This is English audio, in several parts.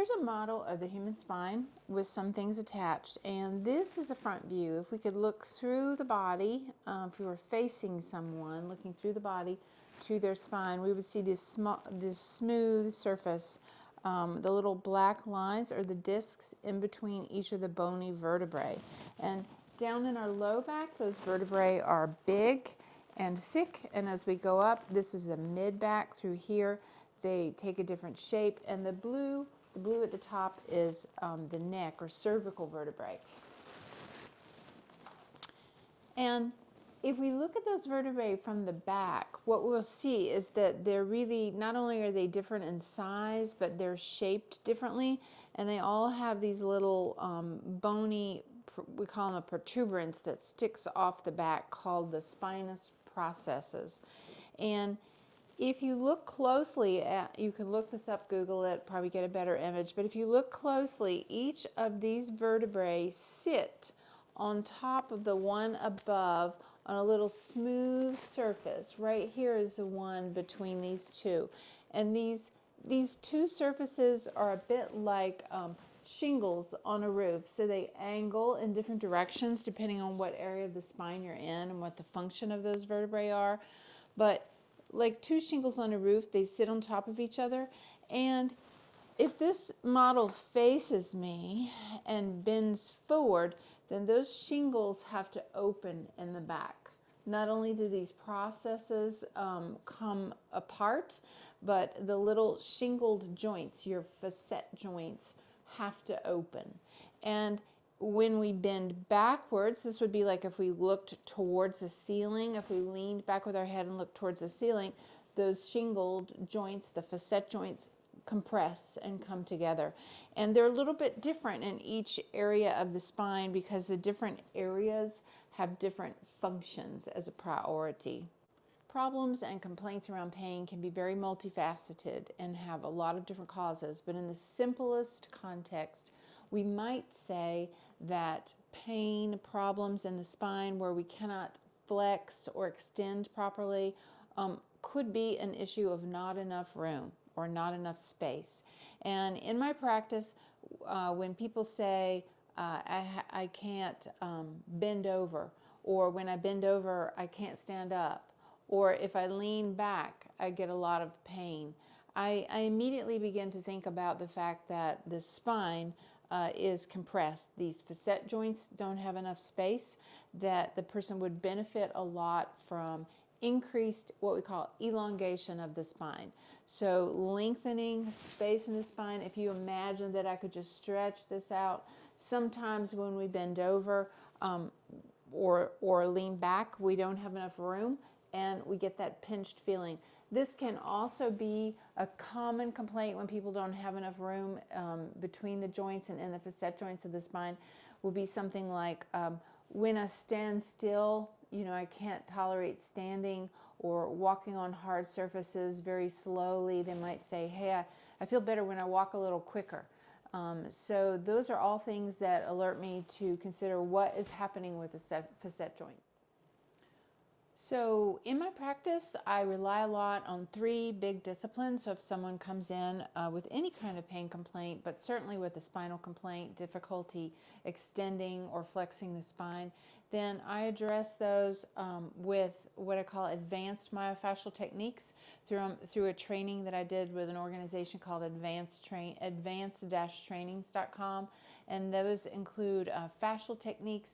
here's a model of the human spine with some things attached, and this is a front view. If we could look through the body, if we were facing someone, looking through the body to their spine, we would see this smooth surface. The little black lines are the discs in between each of the bony vertebrae. And down in our low back, those vertebrae are big and thick, and as we go up, this is the mid back through here. They take a different shape, and the blue at the top is the neck or cervical vertebrae. And if we look at those vertebrae from the back, what we'll see is that they're really, not only are they different in size, but they're shaped differently, and they all have these little bony, we call them a protuberance that sticks off the back, called the spinous processes. And if you look closely at, you can look this up, Google it, probably get a better image, but if you look closely, each of these vertebrae sit on top of the one above on a little smooth surface. Right here is the one between these two. And these two surfaces are a bit like shingles on a roof. So they angle in different directions depending on what area of the spine you're in and what the function of those vertebrae are. But like two shingles on a roof, they sit on top of each other. And if this model faces me and bends forward, then those shingles have to open in the back. Not only do these processes come apart, but the little shingled joints, your facet joints, have to open. And when we bend backwards, this would be like if we looked towards the ceiling, if we leaned back with our head and looked towards the ceiling, those shingled joints, the facet joints, compress and come together. And they're a little bit different in each area of the spine because the different areas have different functions as a priority. Problems and complaints around pain can be very multifaceted and have a lot of different causes, but in the simplest context, we might say that pain problems in the spine where we cannot flex or extend properly could be an issue of not enough room or not enough space. And in my practice, when people say, I can't bend over, or when I bend over, I can't stand up, or if I lean back, I get a lot of pain, I immediately begin to think about the fact that the spine is compressed. These facet joints don't have enough space, that the person would benefit a lot from increased what we call elongation of the spine. So lengthening space in the spine, if you imagine that I could just stretch this out, sometimes when we bend over or lean back, we don't have enough room and we get that pinched feeling. This can also be a common complaint when people don't have enough room between the joints and in the facet joints of the spine, will be something like when I stand still, I can't tolerate standing, or walking on hard surfaces very slowly. They might say, hey, I feel better when I walk a little quicker. So those are all things that alert me to consider what is happening with the facet joints. So in my practice, I rely a lot on three big disciplines. So if someone comes in with any kind of pain complaint, but certainly with a spinal complaint, difficulty extending or flexing the spine, then I address those with what I call advanced myofascial techniques through a training that I did with an organization called advanced-trainings.com. And those include fascial techniques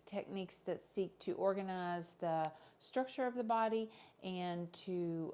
that seek to organize the structure of the body and to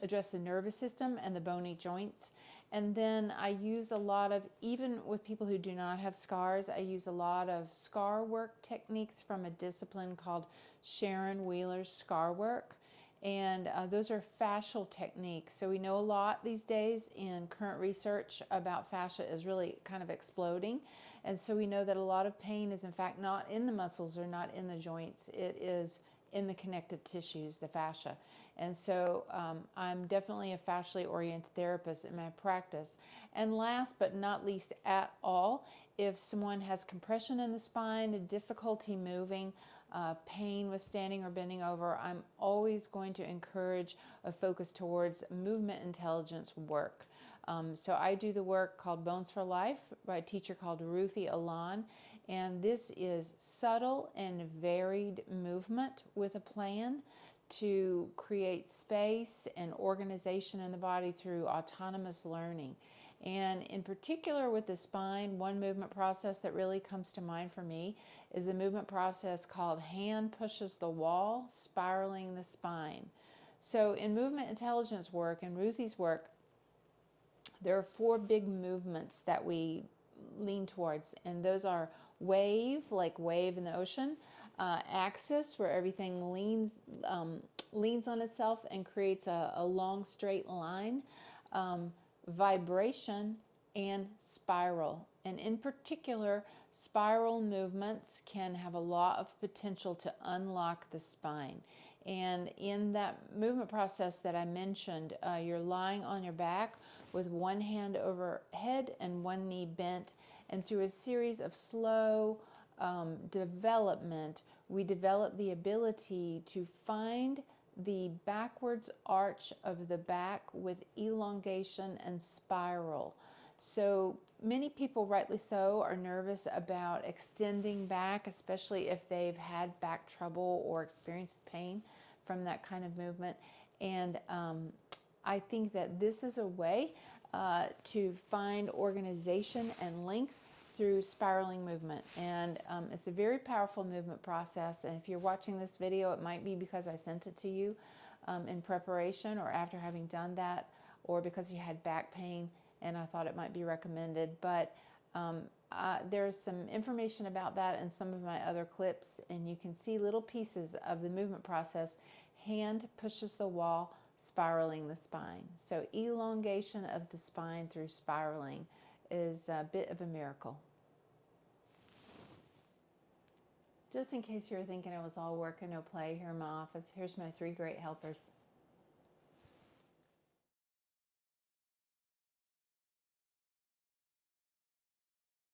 address the nervous system and the bony joints. And then I use a lot of, even with people who do not have scars, I use a lot of scar work techniques from a discipline called Sharon Wheeler's scar work. And those are fascial techniques. So we know a lot these days in current research about fascia is really kind of exploding. And so we know that a lot of pain is in fact not in the muscles or not in the joints. It is in the connective tissues, the fascia. And so I'm definitely a fascially oriented therapist in my practice. And last but not least at all, if someone has compression in the spine, difficulty moving, pain with standing or bending over, I'm always going to encourage a focus towards movement intelligence work. So I do the work called Bones for Life by a teacher called Ruthie Alon, and this is subtle and varied movement with a plan to create space and organization in the body through autonomous learning. And in particular with the spine, one movement process that really comes to mind for me is a movement process called hand pushes the wall, spiraling the spine. So in movement intelligence work and Ruthie's work, there are four big movements that we lean towards, and those are wave, like wave in the ocean, axis, where everything leans on itself and creates a long straight line, vibration, and spiral. And in particular, spiral movements can have a lot of potential to unlock the spine. And in that movement process that I mentioned, you're lying on your back with one hand overhead and one knee bent. And through a series of slow development, we develop the ability to find the backwards arch of the back with elongation and spiral. So many people, rightly so, are nervous about extending back, especially if they've had back trouble or experienced pain from that kind of movement. And I think that this is a way to find organization and length through spiraling movement. And it's a very powerful movement process. And if you're watching this video, it might be because I sent it to you in preparation or after having done that, or because you had back pain and I thought it might be recommended. But there's some information about that in some of my other clips, and you can see little pieces of the movement process. Hand pushes the wall, spiraling the spine. So elongation of the spine through spiraling is a bit of a miracle. Just in case you were thinking it was all work and no play, here in my office, here's my 3 great helpers.